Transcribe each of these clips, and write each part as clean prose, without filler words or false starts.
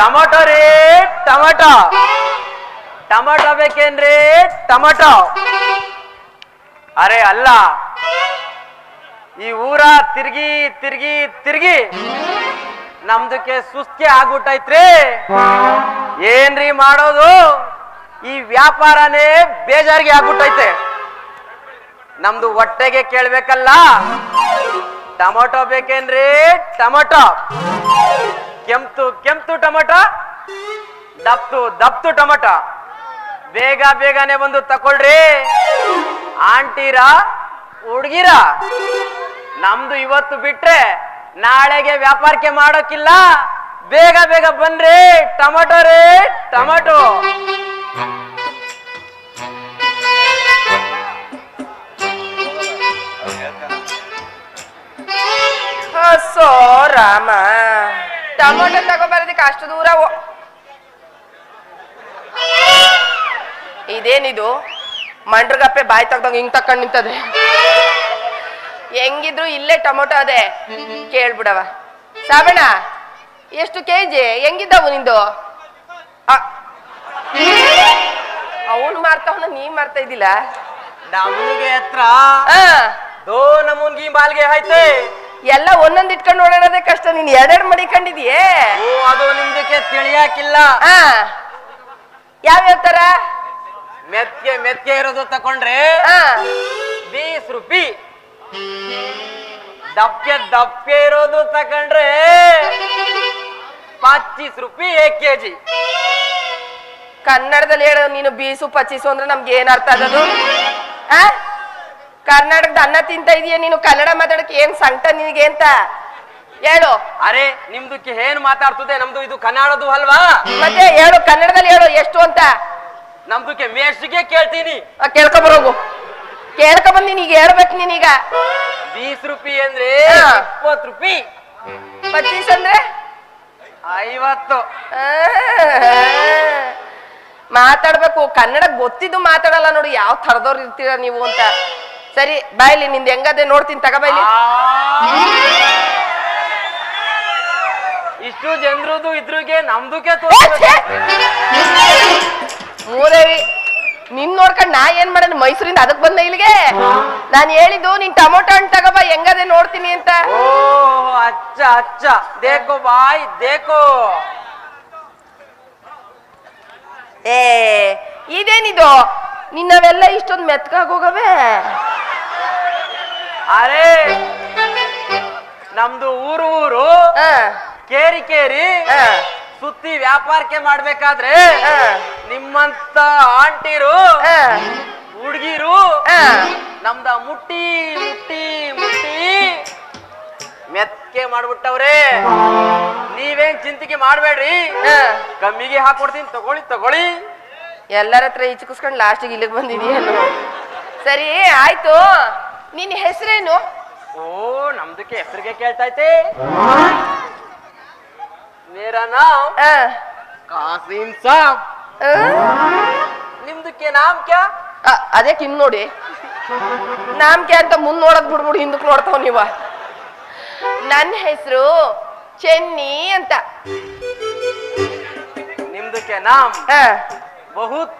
Tomato ರೀ tomato tomato ಬೇಕೇನ್ರಿ tomato ಅರೆ ಅಲ್ಲ ಈ ಊರ ತಿರ್ಗಿ ತಿರ್ಗಿ ತಿರ್ಗಿ ನಮ್ದಕ್ಕೆ ಸುಸ್ತಿ ಆಗ್ಬಿಟ್ಟೈತ್ರಿ ಏನ್ರಿ ಮಾಡೋದು ಈ ವ್ಯಾಪಾರನೇ ಬೇಜಾರಿಗೆ ಆಗ್ಬಿಟ್ಟೈತೆ ನಮ್ದು ಹೊಟ್ಟೆಗೆ ಕೇಳ್ಬೇಕಲ್ಲ ಟೊಮೊಟೊ ಬೇಕೇನ್ರಿ ಟೊಮೊಟೊ ಕೆಂಪು ಕೆಂಪು ಟೊಮೊಟೊ ದಪ್ತು ದಪ್ತು ಟೊಮೊಟೊ ಬೇಗ ಬೇಗನೆ ಬಂದು ತಕೊಳ್ರಿ ಆಂಟಿರ ಹುಡ್ಗಿರ ನಮ್ದು ಇವತ್ತು ಬಿಟ್ರೆ ನಾಳೆಗೆ ವ್ಯಾಪಾರಕ್ಕೆ ಮಾಡೋಕ್ಕಿಲ್ಲ ಬೇಗ ಬೇಗ ಬನ್ರಿ ಟೊಮೊಟೊ ರೇ ಟೊಮೊಟೊ ಸೋ ರಾಮ ಟೊಮೊಟೊ ತಗೋಬರೋದಕ್ಕೆ ಅಷ್ಟು ದೂರ ಇದೇನಿದು ಮಂಡ್ರಗಪ್ಪೆ ಬಾಯಿ ತೆಗ್ದಂಗ ಹಿಂಗ್ ತಕೊಂಡ್ ನಿಂತದೆ ಹೆಂಗಿದ್ರು ಇಲ್ಲೇ ಟೊಮೊಟೊ ಅದೇ ಕೇಳ್ಬಿಡವ ಸಾಬಣ್ಣ ಎಷ್ಟು ಕೆಜಿ ಹೆಂಗಿದ್ದವು ನಿಂದು ಅವನು ಮಾರ್ತಾವನ ನೀ ಮಾರ್ತಾ ಇದ್ದಿಲ್ಲ ನಮ್ಗೆ ಹತ್ರ ದೋ ನಮೂನ್ಗಿ ಮಾಲ್ಗೆ ಐತೆ ಎಲ್ಲ ಒಂದೊಂದ್ ಇಟ್ಕೊಂಡು ನೋಡೋದೇ ಕಷ್ಟ ನೀನ್ ಎರಡೆರಡು ಮಡಿಕೊಂಡಿದ್ಯೇ ಅದು ನಿಮ್ದಕ್ಕೆ ತಿಳಿಯಾಕಿಲ್ಲ ಯಾವ್ಯಾವ ತರ ಮೆತ್ಗೆ ಮೆತ್ಗೆ ಇರೋದು ತಕೊಂಡ್ರೆ 20 ರೂಪಾಯಿ ದಪ್ಪೆ ದಪ್ಪೆ ಇರೋದು ತಕೊಂಡ್ರೆ 25 ರೂಪಾಯಿ 1 ಕೆಜಿ ಕನ್ನಡದಲ್ಲಿ ಹೇಳು ನೀನು 20-25 ಅಂದ್ರೆ ನಮ್ಗೆ ಏನ್ ಅರ್ಥ ಆಗೋದು ಕರ್ನಾಟಕದ ಅನ್ನ ತಿಂತ ಇದೀಯ ನೀನು ಕನ್ನಡ ಮಾತಾಡಕ್ಕೆ ಏನ್ ಸಂಕಟ ನಿನಗೆ ಅಂತ ಹೇಳು ಅರೆ ನಿಮ್ದಕ್ಕೆ ಏನ್ ಮಾತಾಡ್ತದೆ ನಮ್ದು ಇದು ಕನ್ನಡದು ಅಲ್ವಾ ಮತ್ತೆ ಹೇಳು ಕನ್ನಡದಲ್ಲಿ ಹೇಳು ಎಷ್ಟು ಅಂತ ನಮ್ದಕ್ಕೆ ಮೇಷ್ಟಿಗೆ ಕೇಳ್ತೀನಿ ಕೇಳ್ಕೊಬರೋಗು ಕೇಳ್ಕೊಬಂದ್ ನೀನೀಗ ಹೇಳ್ಬೇಕು ನೀನೀಗ 20 ರೂಪಾಯಿ ಅಂದ್ರೆ 20 ರೂಪಾಯಿ 25 ಅಂದ್ರೆ 50 ಮಾತಾಡ್ಬೇಕು ಕನ್ನಡ ಗೊತ್ತಿದ್ದು ಮಾತಾಡಲ್ಲ ನೋಡಿ ಯಾವ ಥರದವ್ರು ಇರ್ತೀರ ನೀವು ಅಂತ ಸರಿ ಬಾಯ್ಲಿ ನಿಂದ ಹೆಂಗದೆ ನೋಡ್ತೀನಿ ತಗ ಬಾಯ್ಲಿ ಇಷ್ಟು ಜನರದು ಇದ್ರಿಗೆ ನಮ್ದುಕ್ಕೆ ಮೂದೇವಿ ನಿನ್ ನೋಡ್ಕೊಂಡ್ ನಾ ಏನ್ ಮಾಡೋಣ ಮೈಸೂರಿಂದ ಅದಕ್ ಬಂದ ಇಲ್ಲಿಗೆ ನಾನ್ ಹೇಳಿದ್ದು ನೀನ್ ಟೊಮೊಟೊ ಹಣ್ಣು ತಗೋಬ ಹೆಂಗದೆ ನೋಡ್ತೀನಿ ಅಂತ ಓ ಅಚ್ಚ ಅಚ್ಚ ದೇಕೋ ಬಾಯ್ ದೇಕೋ ಇದೇನಿದು ನಿನ್ನವೆಲ್ಲ ಇಷ್ಟೊಂದು ಮೆತ್ಕಾಗೋಗವೆ ಅರೆ ನಮ್ದು ಊರು ಕೇರಿ ಕೇರಿ ಸುತ್ತಿ ವ್ಯಾಪಾರಕ್ಕೆ ಮಾಡ್ಬೇಕಾದ್ರೆ ನಿಮ್ಮಂತ ಆಂಟಿರು ಹುಡ್ಗಿರು ನಮ್ದ ಮುಟ್ಟಿ ಮುಟ್ಟಿ ಮುಟ್ಟಿ ಮೆತ್ಕೆ ಮಾಡ್ಬಿಟ್ಟವ್ರೆ ನೀವೇನ್ ಚಿಂತಿಕೆ ಮಾಡ್ಬೇಡ್ರಿ ಕಮ್ಮಿಗೆ ಹಾಕೊಡ್ತೀನಿ ತಗೊಳ್ಳಿ ತಗೊಳ್ಳಿ ಎಲ್ಲರ ಹತ್ರ ಈಚಕಿಸ್ಕೊಂಡು ಲಾಸ್ಟಿಗೆ ಇಲ್ಲಿಗೆ ಬಂದಿದೀಯನು ಸರಿ ಆಯ್ತು ನಿನ್ನ ಹೆಸರೇನು ಓ ನಮ್ದಕ್ಕೆ ಹೆಸರಿಗೆ ಕೇಳ್ತೈತೆ ಮೇರಾ ನಾಮ್ ಕಾಸಿಂ ಸಾಬ್ ನಿಮ್ದಕ್ಕೆ ನಾಮ್ ಕ್ಯಾ ಅದೇ ಕಿನ್ ನೋಡಿ ನಾಮ್ ಕ್ಯಾ ಅಂತ ಮುಂದ್ ನೋಡದ್ ಬಿಡ್ಬಿಡು ಹಿಂದಕ್ ನೋಡ್ತಾವ್ ನೀವ ನನ್ನ ಹೆಸರು ಚೆನ್ನಿ ಅಂತ ನಿಮ್ದಕ್ಕೆ ನಾಮ್ ಬಹುತ್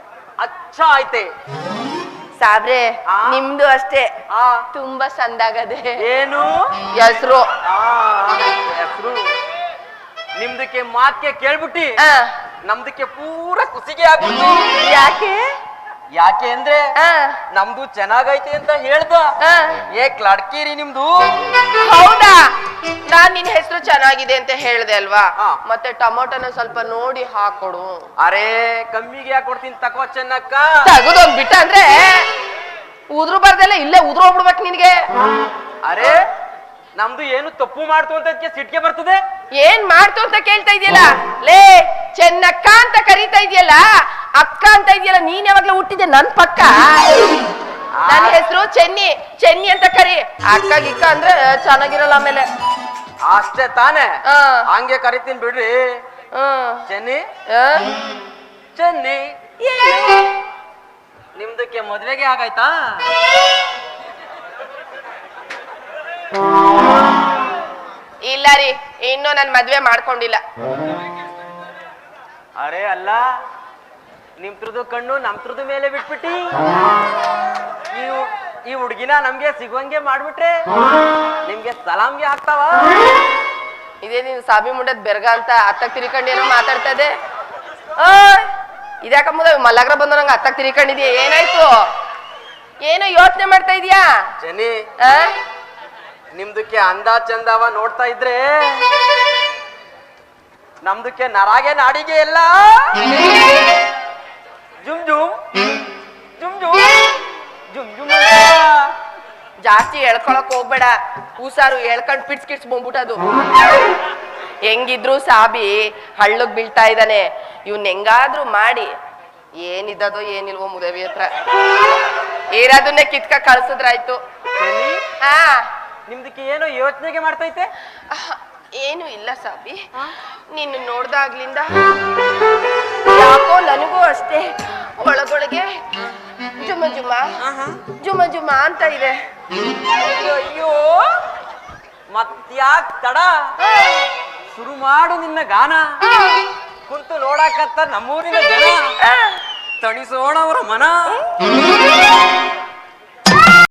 ಅಚ್ಚ ಐತೆ ಸಾಬ್ರೆ ನಿಮ್ದು ಅಷ್ಟೇ ತುಂಬಾ ಚಂದಾಗದೆ ಏನು ಹೆಸರು ಹೆಸರು ನಿಮ್ದಕ್ಕೆ ಮಾತ್ಗೆ ಕೇಳ್ಬಿಟ್ಟಿ ನಮ್ದಕ್ಕೆ ಪೂರ ಕುಸಿಗೆ ಆಗ್ಬಿಟ್ಟು ಯಾಕೆ ಯಾಕೆ ಅಂದ್ರೆ ನಮ್ದು ಚೆನ್ನಾಗೈತೆ ಅಂತ ಹೇಳ್ದ ಏಕ್ ಲಡ್ಕೀರಿ ನಿಮ್ದು ಹೌದಾ ನಾನ್ ನಿನ್ ಹೆಸರು ಚೆನ್ನಾಗಿದೆ ಅಂತ ಹೇಳ್ದೆ ಅಲ್ವಾ ಮತ್ತೆ ಟೊಮೊಟೊನ ಸ್ವಲ್ಪ ನೋಡಿ ಹಾಕೊಡು ಅರೆ ಕಮ್ಮಿಗೆ ಹಾಕೊಡ್ತೀನಿ ತಕೋ ಚೆನ್ನಕ್ಕ ತಗದೋಗ್ ಬಿಟ್ಟ ಅಂದ್ರೆ ಉದ್ರು ಬರ್ದಲ್ಲ ಇಲ್ಲೇ ಉದ್ರು ಹೋಗ್ಬಿಡ್ಬೇಕು ನಿನ್ಗೆ ಅರೆ ನಮ್ದು ಏನು ತಪ್ಪು ಮಾಡ್ತು ಅಂತ ಸಿಟ್ಗೆ ಬರ್ತದೆ ಏನ್ ಮಾಡ್ತು ಅಂತ ಕೇಳ್ತಾ ಇದೆಯಲ್ಲ ಲೇ ಚೆನ್ನಕ್ಕ ಅಂತ ಕರೀತಾ ಇದೆಯಲ್ಲ ಅಕ್ಕ ಅಂತ ಇದೆಯಲ್ಲ ನೀನ್ ಯಾವಾಗ್ಲೂ ಹುಟ್ಟಿದ್ದೆ ನನ್ ಪಕ್ಕ ನನ್ನ ಹೆಸರು ಚೆನ್ನಿ ಚೆನ್ನಿ ಅಂತ ಕರಿ ಅಕ್ಕ ಗಿಕ್ಕ ಅಂದ್ರೆ ಚೆನ್ನಾಗಿರಲ್ಲ ಆಮೇಲೆ ಅಷ್ಟೇ ತಾನೆ ಹಂಗೆ ಕರಿತೀನಿ ಬಿಡ್ರಿ ಚೆನ್ನಿ ಚೆನ್ನಿ ನಿಮ್ದಕ್ಕೆ ಮದ್ವೆಗೆ ಆಗಾಯ್ತಾ ಇಲ್ಲ ರೀ ಇನ್ನು ನನ್ ಮದ್ವೆ ಮಾಡ್ಕೊಂಡಿಲ್ಲ ಅರೆ ಅಲ್ಲ, ನಿಮ್ತ್ರದ್ದು ಕಣ್ಣು ನಮ್ತ್ರದ್ದು ಮೇಲೆ ಬಿಟ್ಬಿಟ್ಟಿ ಈ ಹುಡ್ಗಿನ ನಮ್ಗೆ ಸಿಗುವಂಗೆ ಮಾಡ್ಬಿಟ್ರೆ ನಿಮ್ಗೆ ಸಲಾಮ್ಗೆ ಆಗ್ತಾವ. ಇದೇ ನೀನು ಸಾಬಿ ಮುಂಡದ್ ಬೆರ್ಗ ಅಂತ ಅತ್ತಕ್ ತಿರ್ಕೊಂಡೇನೋ ಮಾತಾಡ್ತದೆ. ಇದ್ಯಾಕಂಬುದ ಮಲ್ಲಗ್ರ ಬಂದೋರಂಗ ಅತ್ತಕ್ ತಿರ್ಕೊಂಡಿದ್ಯಾ? ಏನಾಯ್ತು? ಏನೋ ಯೋಚನೆ ಮಾಡ್ತಾ ಇದೀಯಾ? ಜನಿ, ನಿಮ್ದಕ್ಕೆ ಅಂದ ಚಂದವ ನೋಡ್ತಾ ಇದ್ರೆ ನಮ್ದಕ್ಕೆ ನರಾಗೆ ನಾಡಿಗೆ ಎಲ್ಲ ಜುಮ್ ಜುಮ್ ಜುಮ್ ಜುಮ್ ಜುಮ್ ಜುಮ್. ಜಾಸ್ತಿ ಎಳ್ಕೊಳಕ್ ಹೋಗ್ಬೇಡ, ಕೂಸಾರು ಎಳ್ಕೊಂಡ್ ಪಿಡ್ಸ್ ಕಿಡ್ಸ್ ಬಂದ್ಬಿಟ್ಟದು. ಹೆಂಗಿದ್ರು ಸಾಬಿ ಹಳ್ಳಕ್ ಬೀಳ್ತಾ ಇದ್ದಾನೆ. ಇವ್ನ ಹೆಂಗಾದ್ರೂ ಮಾಡಿ ಏನಿದ್ದದೋ ಏನಿಲ್ವೋ ಮುದವಿ ಹತ್ರ ಏನಾದನ್ನೇ ಕಿತ್ಕ ಕಳ್ಸಿದ್ರಾಯ್ತು. ಹಾ, ನಿಮ್ದಕ್ಕೆ ಏನೋ ಯೋಚನೆಗೆ ಮಾಡ್ತೈತೆ? ಏನು ಇಲ್ಲ ಸಾಬಿ, ನೀನು ನೋಡ್ದಾಗ್ಲಿಂದ ಯಾಕೋ ನನಗೂ ಅಷ್ಟೇ ಒಳಗೊಳಗೆ ಜುಮ ಜುಮ ಜುಮ ಜುಮ ಅಂತ ಇದೆ. ಅಯ್ಯೋ, ಮತ್ಯಾಕ್ ತಡ, ಶುರು ಮಾಡು ನಿನ್ನ ಗಾನ. ಕುಂತು ನೋಡಾಕತ್ತ ನಮ್ಮೂರಿನ ಜನ, ತಣಿಸೋಣ ಅವರ ಮನ.